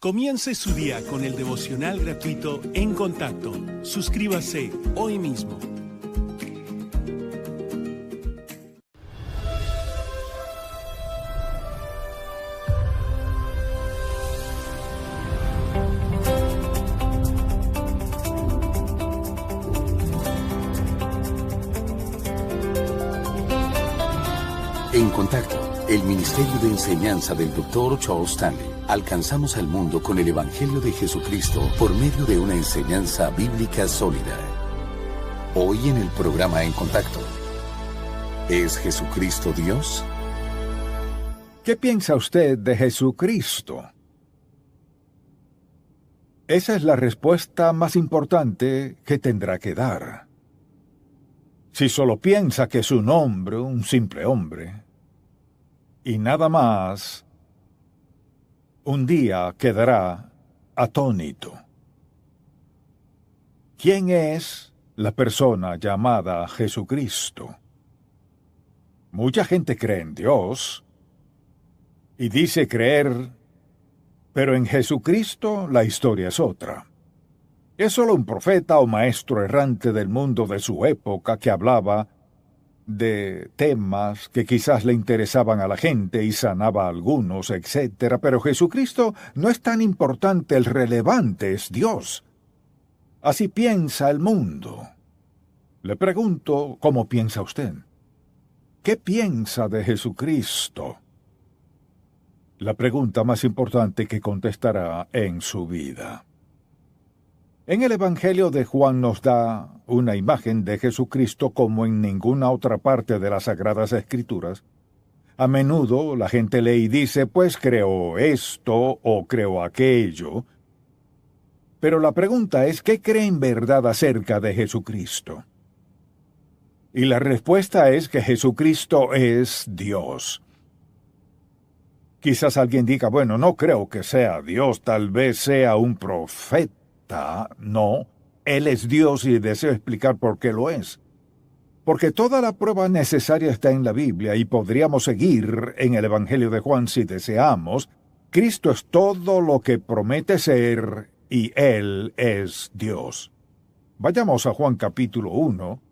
Comience su día con el devocional gratuito En Contacto. Suscríbase hoy mismo. En Contacto, el Ministerio de Enseñanza del Dr. Charles Stanley. Alcanzamos al mundo con el Evangelio de Jesucristo por medio de una enseñanza bíblica sólida. Hoy en el programa En Contacto, ¿es Jesucristo Dios? ¿Qué piensa usted de Jesucristo? Esa es la respuesta más importante que tendrá que dar. Si solo piensa que es un hombre, un simple hombre, y nada más, un día quedará atónito. ¿Quién es la persona llamada Jesucristo? Mucha gente cree en Dios y dice creer, pero en Jesucristo la historia es otra. Es solo un profeta o maestro errante del mundo de su época que hablaba de temas que quizás le interesaban a la gente y sanaba a algunos, etc. Pero Jesucristo no es tan importante, el relevante es Dios. Así piensa el mundo. Le pregunto, ¿cómo piensa usted? ¿Qué piensa de Jesucristo? La pregunta más importante que contestará en su vida. En el Evangelio de Juan nos da una imagen de Jesucristo como en ninguna otra parte de las Sagradas Escrituras. A menudo la gente lee y dice, pues creo esto o creo aquello. Pero la pregunta es, ¿qué cree en verdad acerca de Jesucristo? Y la respuesta es que Jesucristo es Dios. Quizás alguien diga, bueno, no creo que sea Dios, tal vez sea un profeta. No, Él es Dios y deseo explicar por qué lo es. Porque toda la prueba necesaria está en la Biblia y podríamos seguir en el Evangelio de Juan si deseamos. Cristo es todo lo que promete ser y Él es Dios. Vayamos a Juan capítulo 1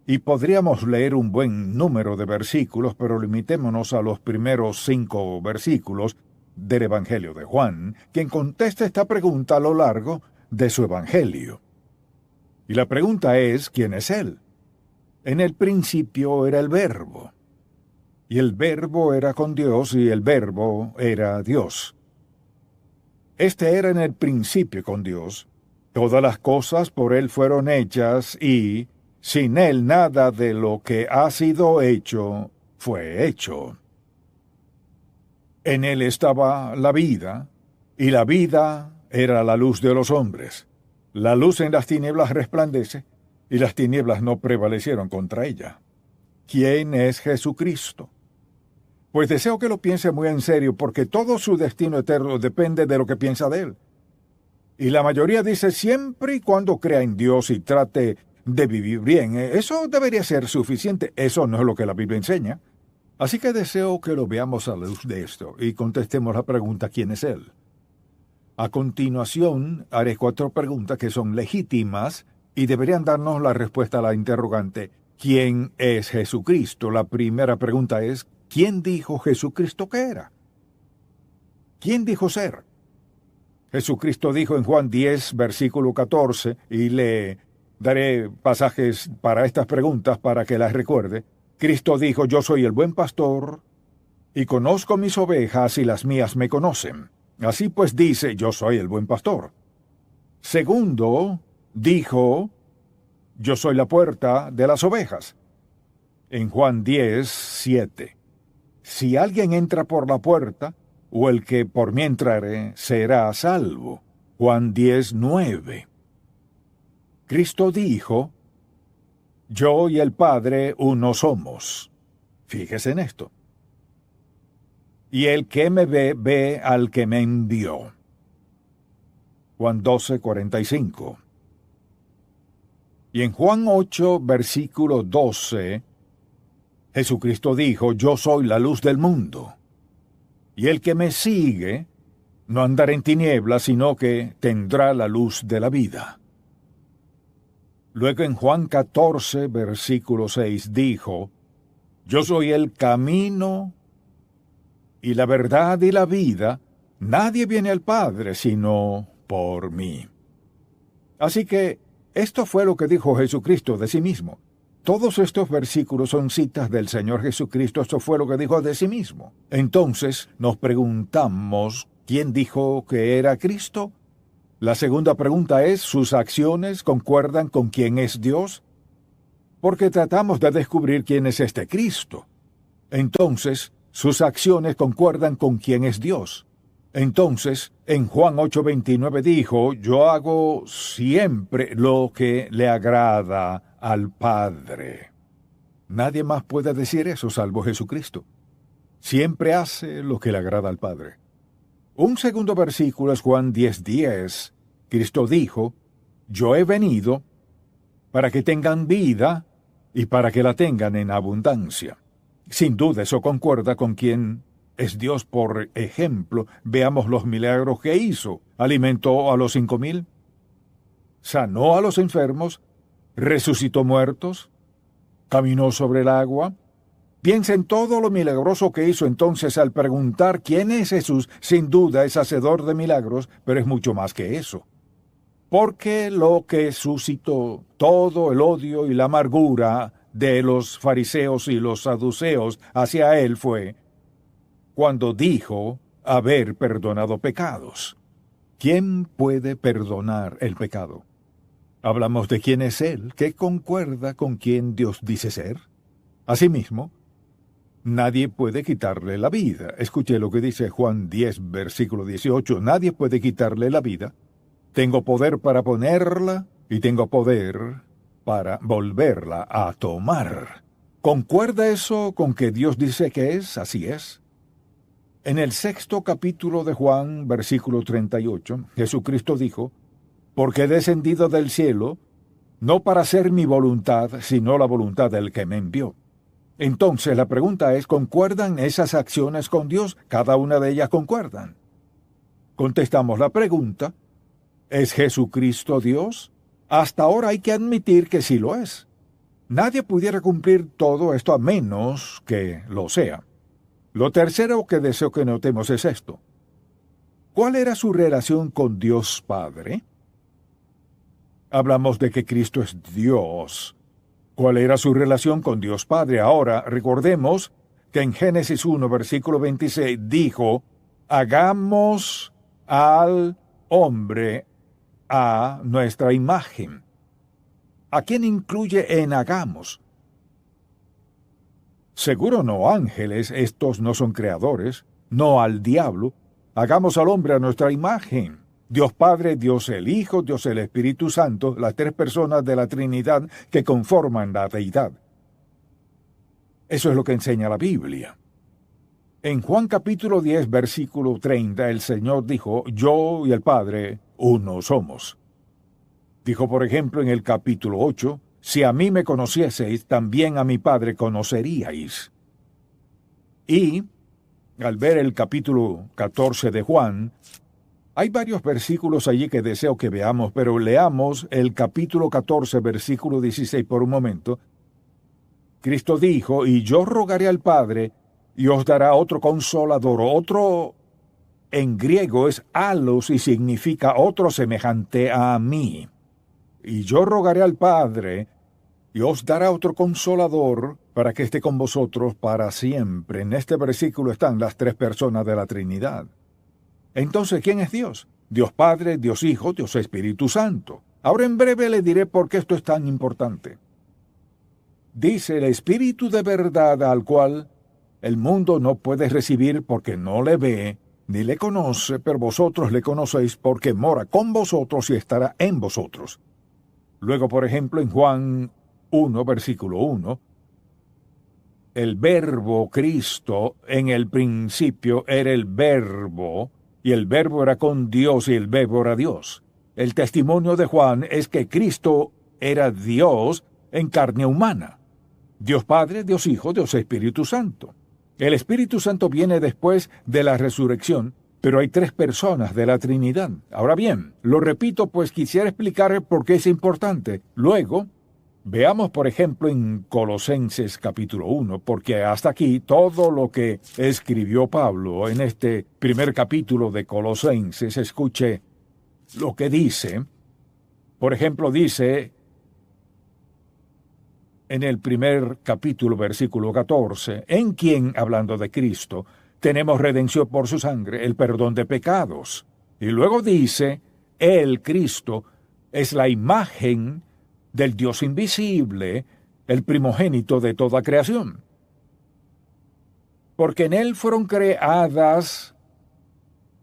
y podríamos leer un buen número de versículos, pero limitémonos a los primeros 5 versículos del Evangelio de Juan, quien contesta esta pregunta a lo largo de su Evangelio. Y la pregunta es, ¿quién es Él? En el principio era el Verbo, y el Verbo era con Dios, y el Verbo era Dios. Este era en el principio con Dios. Todas las cosas por Él fueron hechas, y sin Él nada de lo que ha sido hecho fue hecho. En Él estaba la vida, y la vida era la luz de los hombres. La luz en las tinieblas resplandece, y las tinieblas no prevalecieron contra ella. ¿Quién es Jesucristo? Pues deseo que lo piense muy en serio, porque todo su destino eterno depende de lo que piensa de Él. Y la mayoría dice siempre y cuando crea en Dios y trate de vivir bien. Eso debería ser suficiente. Eso no es lo que la Biblia enseña. Así que deseo que lo veamos a la luz de esto y contestemos la pregunta ¿quién es Él? A continuación, haré 4 preguntas que son legítimas y deberían darnos la respuesta a la interrogante ¿quién es Jesucristo? La primera pregunta es ¿quién dijo Jesucristo que era? ¿Quién dijo ser? Jesucristo dijo en Juan 10, versículo 14, y le daré pasajes para estas preguntas para que las recuerde. Cristo dijo, yo soy el buen pastor, y conozco mis ovejas y las mías me conocen. Así pues dice, yo soy el buen pastor. Segundo, dijo, yo soy la puerta de las ovejas. En Juan 10, 7. Si alguien entra por la puerta, o el que por mí entrare, será salvo. Juan 10, 9. Cristo dijo, yo y el Padre uno somos. Fíjese en esto. Y el que me ve, ve al que me envió. Juan 12, 45. Y en Juan 8, versículo 12, Jesucristo dijo, yo soy la luz del mundo. Y el que me sigue no andará en tinieblas, sino que tendrá la luz de la vida. Luego en Juan 14, versículo 6, dijo: Yo soy el camino y la verdad y la vida. Nadie viene al Padre sino por mí. Así que esto fue lo que dijo Jesucristo de sí mismo. Todos estos versículos son citas del Señor Jesucristo. Esto fue lo que dijo de sí mismo. Entonces nos preguntamos, ¿quién dijo que era Cristo? La segunda pregunta es, ¿sus acciones concuerdan con quién es Dios? Porque tratamos de descubrir quién es este Cristo. Entonces, sus acciones concuerdan con quién es Dios. Entonces, en Juan 8:29 dijo: Yo hago siempre lo que le agrada al Padre. Nadie más puede decir eso salvo Jesucristo. Siempre hace lo que le agrada al Padre. Un segundo versículo es Juan 10:10. Cristo dijo: Yo he venido para que tengan vida y para que la tengan en abundancia. Sin duda eso concuerda con quien es Dios. Por ejemplo, veamos los milagros que hizo. Alimentó a los 5,000, sanó a los enfermos, resucitó muertos, caminó sobre el agua. Piensa en todo lo milagroso que hizo. Entonces, al preguntar quién es Jesús, sin duda es hacedor de milagros, pero es mucho más que eso. Porque lo que suscitó todo el odio y la amargura de los fariseos y los saduceos hacia él fue cuando dijo haber perdonado pecados. ¿Quién puede perdonar el pecado? Hablamos de quién es Él, que concuerda con quien Dios dice ser. Asimismo, nadie puede quitarle la vida. Escuche lo que dice Juan 10, versículo 18. Nadie puede quitarle la vida. Tengo poder para ponerla y tengo poder para volverla a tomar. ¿Concuerda eso con que Dios dice que es? Así es. En el 6º capítulo de Juan, versículo 38, Jesucristo dijo: Porque he descendido del cielo, no para hacer mi voluntad, sino la voluntad del que me envió. Entonces la pregunta es, ¿concuerdan esas acciones con Dios? Cada una de ellas concuerdan. Contestamos la pregunta, ¿es Jesucristo Dios? Hasta ahora hay que admitir que sí lo es. Nadie pudiera cumplir todo esto a menos que lo sea. Lo tercero que deseo que notemos es esto. ¿Cuál era su relación con Dios Padre? Hablamos de que Cristo es Dios. ¿Cuál era su relación con Dios Padre? Ahora, recordemos que en Génesis 1, versículo 26, dijo: Hagamos al hombre a nuestra imagen. ¿A quién incluye en hagamos? Seguro no ángeles, estos no son creadores, no al diablo. Hagamos al hombre a nuestra imagen. Dios Padre, Dios el Hijo, Dios el Espíritu Santo, las tres personas de la Trinidad que conforman la deidad. Eso es lo que enseña la Biblia. En Juan capítulo 10, versículo 30, el Señor dijo: Yo y el Padre uno somos. Dijo, por ejemplo, en el capítulo 8, Si a mí me conocieseis, también a mi Padre conoceríais. Y, al ver el capítulo 14 de Juan, hay varios versículos allí que deseo que veamos, pero leamos el capítulo 14, versículo 16 por un momento. Cristo dijo: Y yo rogaré al Padre, y os dará otro consolador. Otro en griego es alos y significa otro semejante a mí. Y yo rogaré al Padre, y os dará otro consolador para que esté con vosotros para siempre. En este versículo están las tres personas de la Trinidad. Entonces, ¿quién es Dios? Dios Padre, Dios Hijo, Dios Espíritu Santo. Ahora en breve le diré por qué esto es tan importante. Dice: el Espíritu de verdad, al cual el mundo no puede recibir porque no le ve ni le conoce, pero vosotros le conocéis porque mora con vosotros y estará en vosotros. Luego, por ejemplo, en Juan 1, versículo 1, el Verbo Cristo en el principio era el Verbo, y el Verbo era con Dios y el Verbo era Dios. El testimonio de Juan es que Cristo era Dios en carne humana. Dios Padre, Dios Hijo, Dios Espíritu Santo. El Espíritu Santo viene después de la resurrección, pero hay 3 personas de la Trinidad. Ahora bien, lo repito, pues quisiera explicar por qué es importante. Luego, veamos, por ejemplo, en Colosenses capítulo 1, porque hasta aquí todo lo que escribió Pablo en este primer capítulo de Colosenses, escuche lo que dice. Por ejemplo, dice en el primer capítulo, versículo 14, en quien, hablando de Cristo, tenemos redención por su sangre, el perdón de pecados. Y luego dice, Él, Cristo, es la imagen del Dios invisible, el primogénito de toda creación. Porque en Él fueron creadas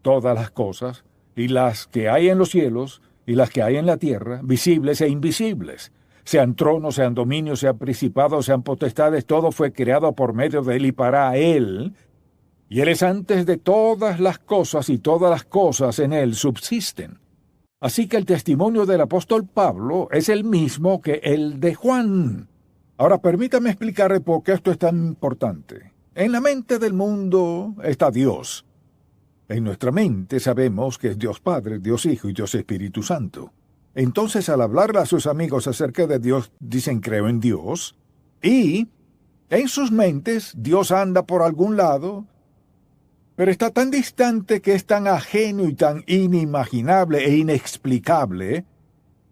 todas las cosas, y las que hay en los cielos, y las que hay en la tierra, visibles e invisibles. Sean tronos, sean dominios, sean principados, sean potestades, todo fue creado por medio de Él y para Él. Y Él es antes de todas las cosas, y todas las cosas en Él subsisten. Así que el testimonio del apóstol Pablo es el mismo que el de Juan. Ahora permítame explicarle por qué esto es tan importante. En la mente del mundo está Dios. En nuestra mente sabemos que es Dios Padre, Dios Hijo y Dios Espíritu Santo. Entonces, al hablarle a sus amigos acerca de Dios, dicen creo en Dios. Y en sus mentes Dios anda por algún lado, pero está tan distante que es tan ajeno y tan inimaginable e inexplicable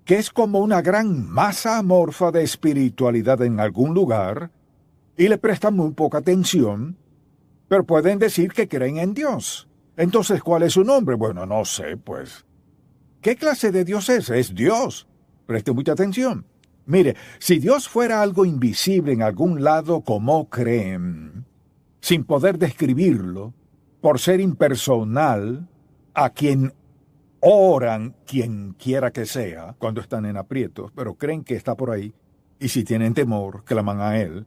que es como una gran masa amorfa de espiritualidad en algún lugar y le prestan muy poca atención, pero pueden decir que creen en Dios. Entonces, ¿cuál es su nombre? Bueno, no sé, pues. ¿Qué clase de Dios es? Es Dios. Preste mucha atención. Mire, si Dios fuera algo invisible en algún lado, como creen, sin poder describirlo, por ser impersonal, a quien oran, quien quiera que sea, cuando están en aprietos, pero creen que está por ahí, y si tienen temor, claman a Él.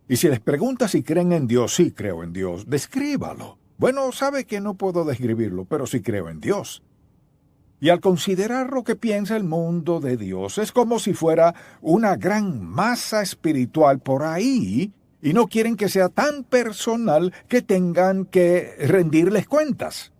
Y si les pregunta si creen en Dios, sí creo en Dios, descríbalo. Bueno, sabe que no puedo describirlo, pero sí creo en Dios. Y al considerar lo que piensa el mundo de Dios, es como si fuera una gran masa espiritual por ahí, y no quieren que sea tan personal que tengan que rendirles cuentas.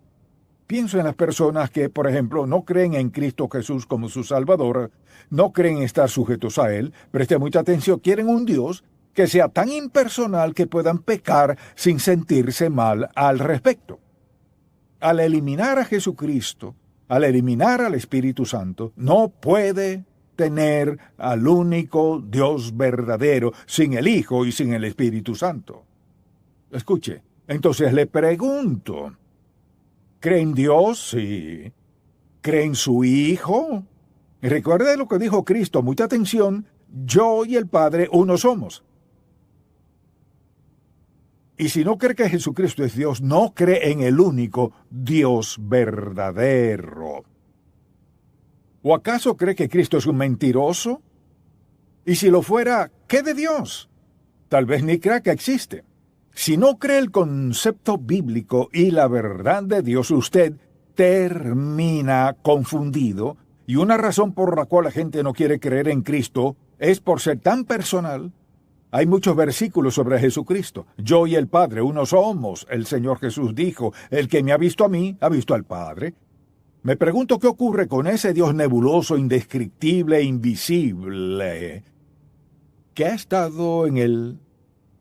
Pienso en las personas que, por ejemplo, no creen en Cristo Jesús como su Salvador, no creen estar sujetos a Él, preste mucha atención, quieren un Dios que sea tan impersonal que puedan pecar sin sentirse mal al respecto. Al eliminar a Jesucristo, al eliminar al Espíritu Santo, no puede tener al único Dios verdadero sin el Hijo y sin el Espíritu Santo. Escuche, entonces le pregunto, ¿cree en Dios? Sí. ¿Cree en su Hijo? Y recuerde lo que dijo Cristo, mucha atención, yo y el Padre uno somos. Y si no cree que Jesucristo es Dios, no cree en el único Dios verdadero. ¿O acaso cree que Cristo es un mentiroso? Y si lo fuera, ¿qué de Dios? Tal vez ni crea que existe. Si no cree el concepto bíblico y la verdad de Dios, usted termina confundido, y una razón por la cual la gente no quiere creer en Cristo es por ser tan personal. Hay muchos versículos sobre Jesucristo. Yo y el Padre uno somos. El Señor Jesús dijo, el que me ha visto a mí, ha visto al Padre. Me pregunto qué ocurre con ese Dios nebuloso, indescriptible e invisible, que ha estado en el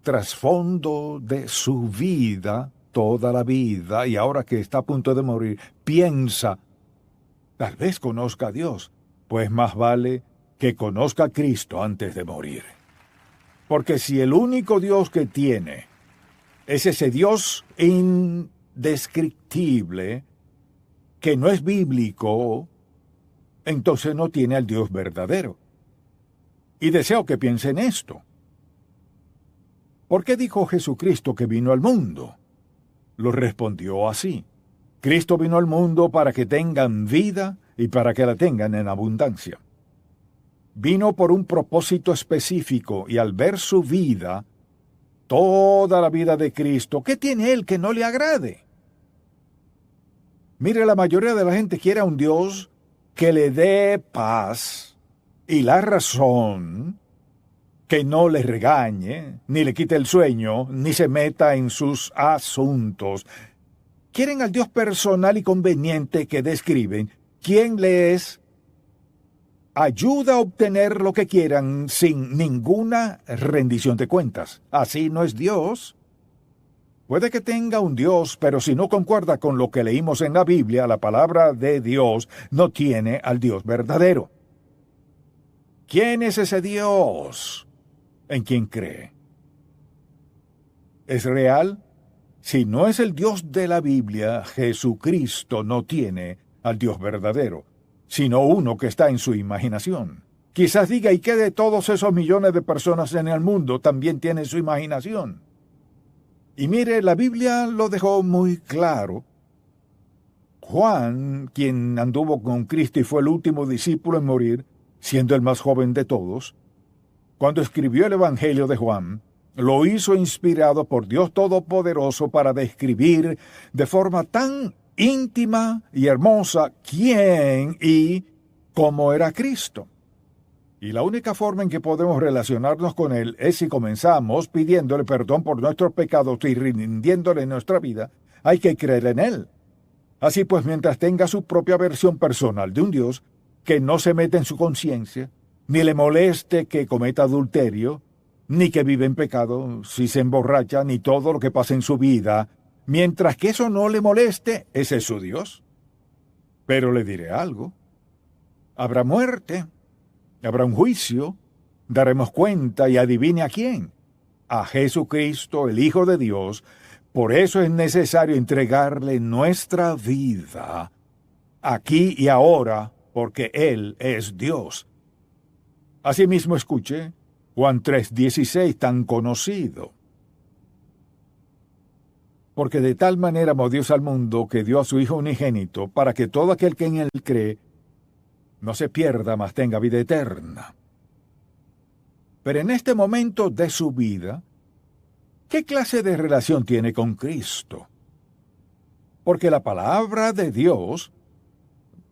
trasfondo de su vida, toda la vida, y ahora que está a punto de morir, piensa, tal vez conozca a Dios, pues más vale que conozca a Cristo antes de morir. Porque si el único Dios que tiene es ese Dios indescriptible, que no es bíblico, entonces no tiene al Dios verdadero. Y deseo que piense en esto. ¿Por qué dijo Jesucristo que vino al mundo? Lo respondió así. Cristo vino al mundo para que tengan vida y para que la tengan en abundancia. Vino por un propósito específico y al ver su vida, toda la vida de Cristo, ¿qué tiene Él que no le agrade? Mire, la mayoría de la gente quiere a un Dios que le dé paz y la razón, que no le regañe, ni le quite el sueño, ni se meta en sus asuntos. quieren al Dios personal y conveniente que describen, quien les ayuda a obtener lo que quieran sin ninguna rendición de cuentas. Así no es Dios. Puede que tenga un Dios, pero si no concuerda con lo que leímos en la Biblia, la palabra de Dios no tiene al Dios verdadero. ¿Quién es ese Dios en quien cree? ¿Es real? Si no es el Dios de la Biblia, Jesucristo no tiene al Dios verdadero, sino uno que está en su imaginación. Quizás diga, ¿y qué de todos esos millones de personas en el mundo también tienen su imaginación? Y mire, la Biblia lo dejó muy claro. Juan, quien anduvo con Cristo y fue el último discípulo en morir, siendo el más joven de todos, cuando escribió el Evangelio de Juan, lo hizo inspirado por Dios Todopoderoso para describir de forma tan íntima y hermosa quién y cómo era Cristo. Y la única forma en que podemos relacionarnos con Él es si comenzamos pidiéndole perdón por nuestros pecados y rindiéndole nuestra vida. Hay que creer en Él. Así pues, mientras tenga su propia versión personal de un Dios que no se mete en su conciencia, ni le moleste que cometa adulterio, ni que vive en pecado, si se emborracha, ni todo lo que pasa en su vida, mientras que eso no le moleste, ese es su Dios. Pero le diré algo. Habrá muerte, habrá un juicio, daremos cuenta y adivine a quién. A Jesucristo, el Hijo de Dios. Por eso es necesario entregarle nuestra vida aquí y ahora, porque Él es Dios. Asimismo, escuche Juan 3:16, tan conocido. Porque de tal manera amó Dios al mundo que dio a su Hijo unigénito, para que todo aquel que en Él cree no se pierda, mas tenga vida eterna. Pero en este momento de su vida, ¿qué clase de relación tiene con Cristo? Porque la palabra de Dios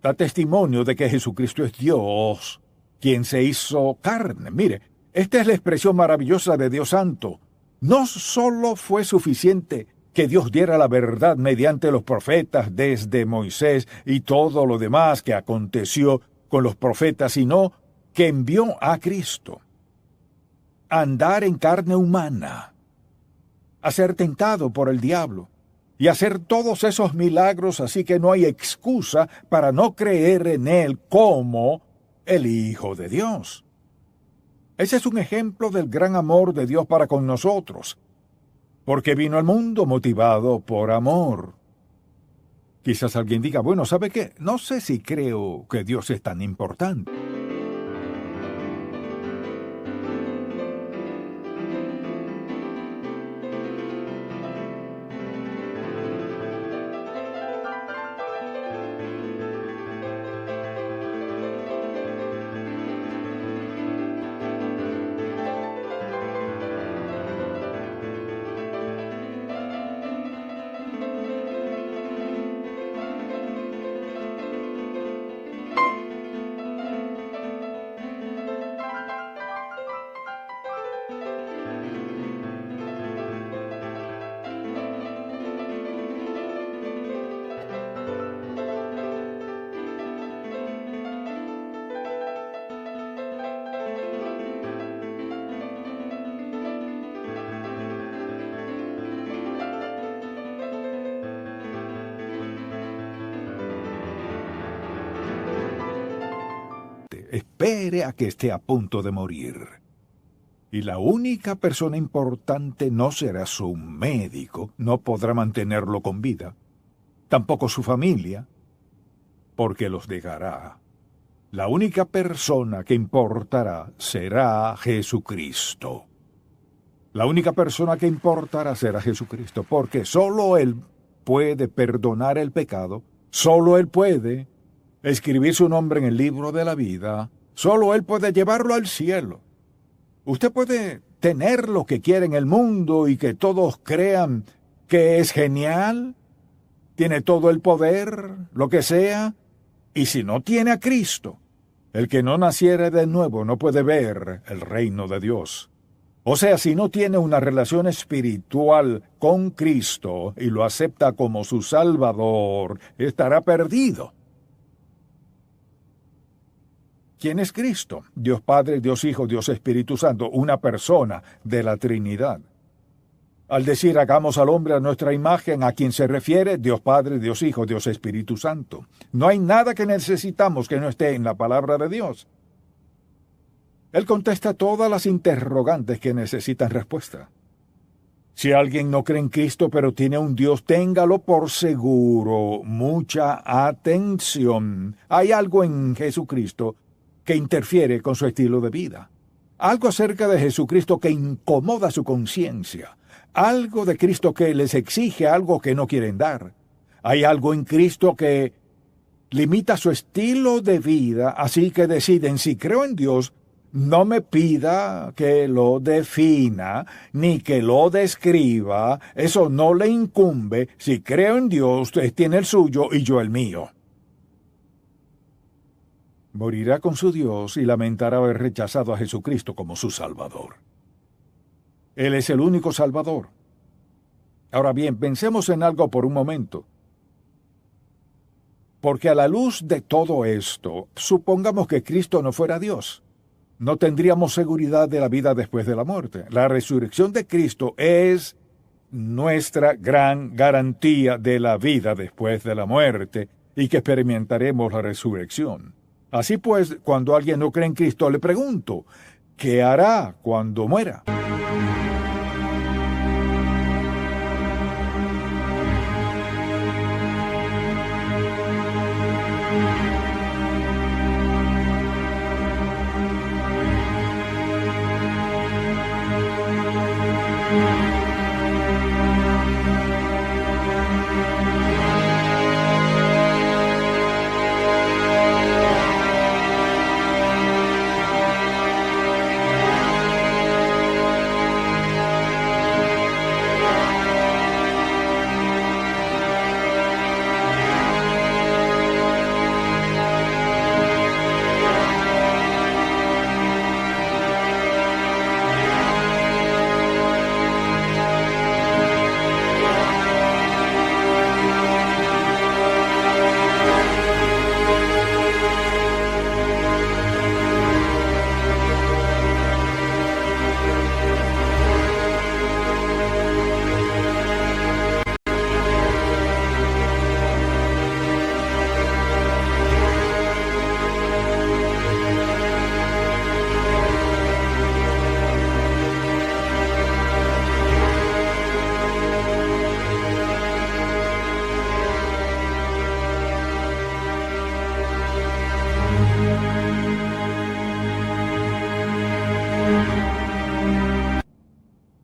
da testimonio de que Jesucristo es Dios, quien se hizo carne. Mire, esta es la expresión maravillosa de Dios Santo. No solo fue suficiente que Dios diera la verdad mediante los profetas desde Moisés y todo lo demás que aconteció con los profetas, sino que envió a Cristo a andar en carne humana, a ser tentado por el diablo y a hacer todos esos milagros, así que no hay excusa para no creer en Él como el Hijo de Dios. Ese es un ejemplo del gran amor de Dios para con nosotros, porque vino al mundo motivado por amor. Quizás alguien diga, bueno, ¿sabe qué? No sé si creo que Dios es tan importante. Espere a que esté a punto de morir. Y la única persona importante no será su médico, no podrá mantenerlo con vida, tampoco su familia, porque los dejará. La única persona que importará será Jesucristo. La única persona que importará será Jesucristo, porque solo Él puede perdonar el pecado, solo Él puede escribir su nombre en el libro de la vida, solo Él puede llevarlo al cielo. Usted puede tener lo que quiere en el mundo y que todos crean que es genial, tiene todo el poder, lo que sea, y si no tiene a Cristo, el que no naciere de nuevo no puede ver el reino de Dios. O sea, si no tiene una relación espiritual con Cristo y lo acepta como su Salvador, estará perdido. ¿Quién es Cristo? Dios Padre, Dios Hijo, Dios Espíritu Santo, una persona de la Trinidad. Al decir hagamos al hombre a nuestra imagen, ¿a quién se refiere? Dios Padre, Dios Hijo, Dios Espíritu Santo. No hay nada que necesitamos que no esté en la palabra de Dios. Él contesta todas las interrogantes que necesitan respuesta. Si alguien no cree en Cristo pero tiene un Dios, téngalo por seguro. Mucha atención. Hay algo en Jesucristo que interfiere con su estilo de vida. Algo acerca de Jesucristo que incomoda su conciencia. Algo de Cristo que les exige algo que no quieren dar. Hay algo en Cristo que limita su estilo de vida, así que deciden, si creo en Dios, no me pida que lo defina, ni que lo describa. Eso no le incumbe. Si creo en Dios, usted tiene el suyo y yo el mío. Morirá con su Dios y lamentará haber rechazado a Jesucristo como su Salvador. Él es el único Salvador. Ahora bien, pensemos en algo por un momento. Porque a la luz de todo esto, supongamos que Cristo no fuera Dios. No tendríamos seguridad de la vida después de la muerte. La resurrección de Cristo es nuestra gran garantía de la vida después de la muerte y que experimentaremos la resurrección. Así pues, cuando alguien no cree en Cristo, le pregunto, ¿qué hará cuando muera?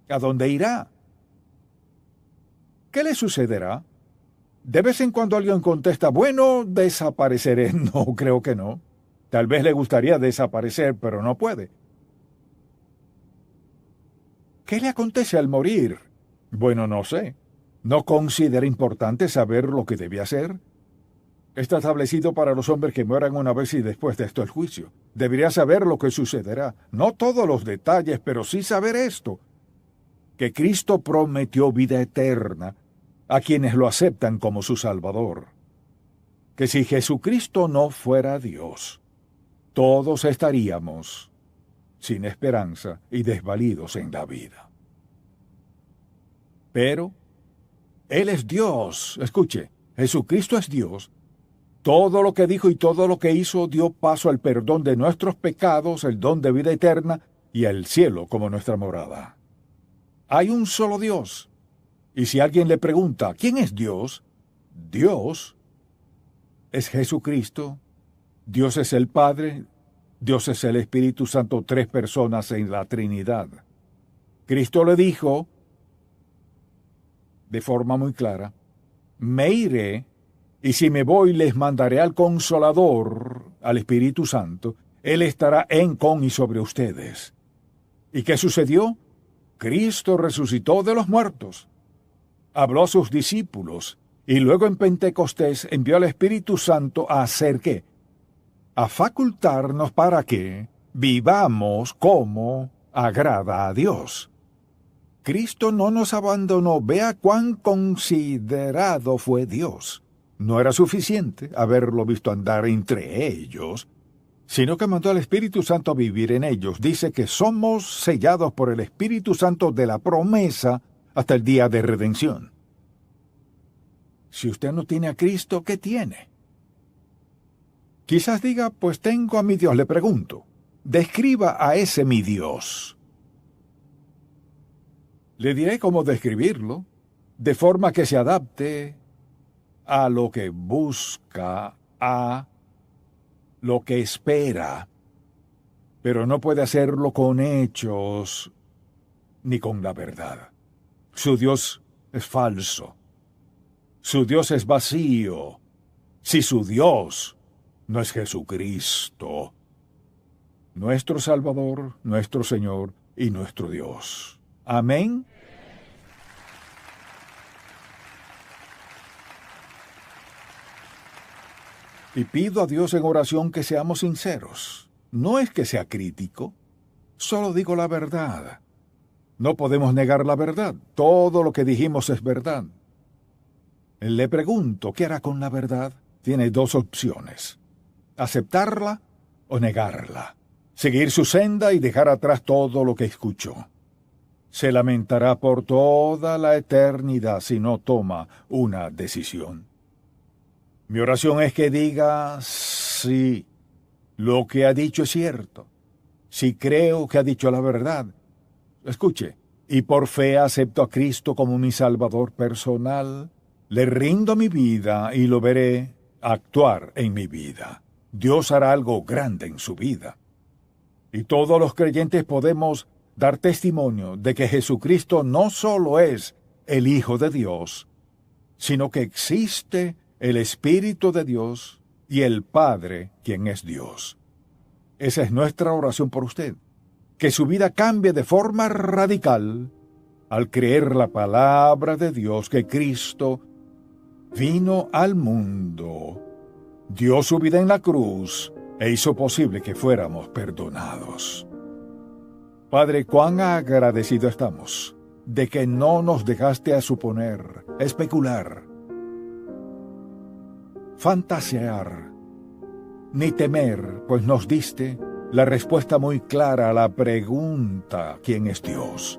¿A dónde irá? ¿Qué le sucederá? De vez en cuando alguien contesta, bueno, desapareceré. No, creo que no. Tal vez le gustaría desaparecer, pero no puede. ¿Qué le acontece al morir? Bueno, no sé. ¿No considera importante saber lo que debe hacer? Está establecido para los hombres que mueran una vez y después de esto el juicio. Debería saber lo que sucederá. No todos los detalles, pero sí saber esto. Que Cristo prometió vida eterna a quienes lo aceptan como su Salvador. Que si Jesucristo no fuera Dios, todos estaríamos sin esperanza y desvalidos en la vida. Pero Él es Dios. Escuche, Jesucristo es Dios. Todo lo que dijo y todo lo que hizo dio paso al perdón de nuestros pecados, el don de vida eterna y al cielo como nuestra morada. Hay un solo Dios. Y si alguien le pregunta, ¿quién es Dios? Dios es Jesucristo. Dios es el Padre. Dios es el Espíritu Santo, tres personas en la Trinidad. Cristo le dijo, de forma muy clara, me iré, y si me voy les mandaré al Consolador, al Espíritu Santo. Él estará en, con y sobre ustedes. ¿Y qué sucedió? Cristo resucitó de los muertos, habló a sus discípulos, y luego en Pentecostés envió al Espíritu Santo a hacer ¿qué? A facultarnos para que vivamos como agrada a Dios. Cristo no nos abandonó. Vea cuán considerado fue Dios. No era suficiente haberlo visto andar entre ellos, sino que mandó al Espíritu Santo a vivir en ellos. Dice que somos sellados por el Espíritu Santo de la promesa hasta el día de redención. Si usted no tiene a Cristo, ¿qué tiene? Quizás diga, pues tengo a mi Dios. Le pregunto, describa a ese mi Dios. Le diré cómo describirlo, de forma que se adapte a lo que busca, a lo que espera, pero no puede hacerlo con hechos ni con la verdad. Su Dios es falso. Su Dios es vacío. Si su Dios no es Jesucristo, nuestro Salvador, nuestro Señor y nuestro Dios. Amén. Y pido a Dios en oración que seamos sinceros. No es que sea crítico, solo digo la verdad. No podemos negar la verdad. Todo lo que dijimos es verdad. Le pregunto, ¿qué hará con la verdad? Tiene dos opciones: aceptarla o negarla. Seguir su senda y dejar atrás todo lo que escuchó. Se lamentará por toda la eternidad si no toma una decisión. Mi oración es que diga, sí, lo que ha dicho es cierto. Si creo que ha dicho la verdad. Escuche, y por fe acepto a Cristo como mi Salvador personal. Le rindo mi vida y lo veré actuar en mi vida. Dios hará algo grande en su vida. Y todos los creyentes podemos dar testimonio de que Jesucristo no solo es el Hijo de Dios, sino que existe el Espíritu de Dios y el Padre, quien es Dios. Esa es nuestra oración por usted. Que su vida cambie de forma radical al creer la palabra de Dios, que Cristo vino al mundo, dio su vida en la cruz e hizo posible que fuéramos perdonados. Padre, cuán agradecidos estamos de que no nos dejaste a suponer, especular, fantasear, ni temer, pues nos diste la respuesta muy clara a la pregunta, ¿quién es Dios?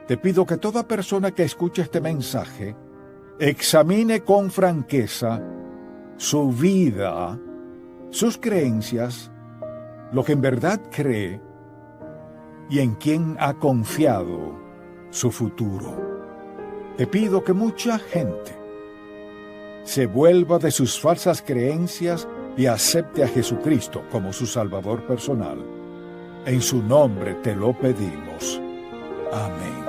Te pido que toda persona que escuche este mensaje examine con franqueza su vida, sus creencias, lo que en verdad cree y en quién ha confiado su futuro. Te pido que mucha gente se vuelva de sus falsas creencias y acepte a Jesucristo como su Salvador personal. En su nombre te lo pedimos. Amén.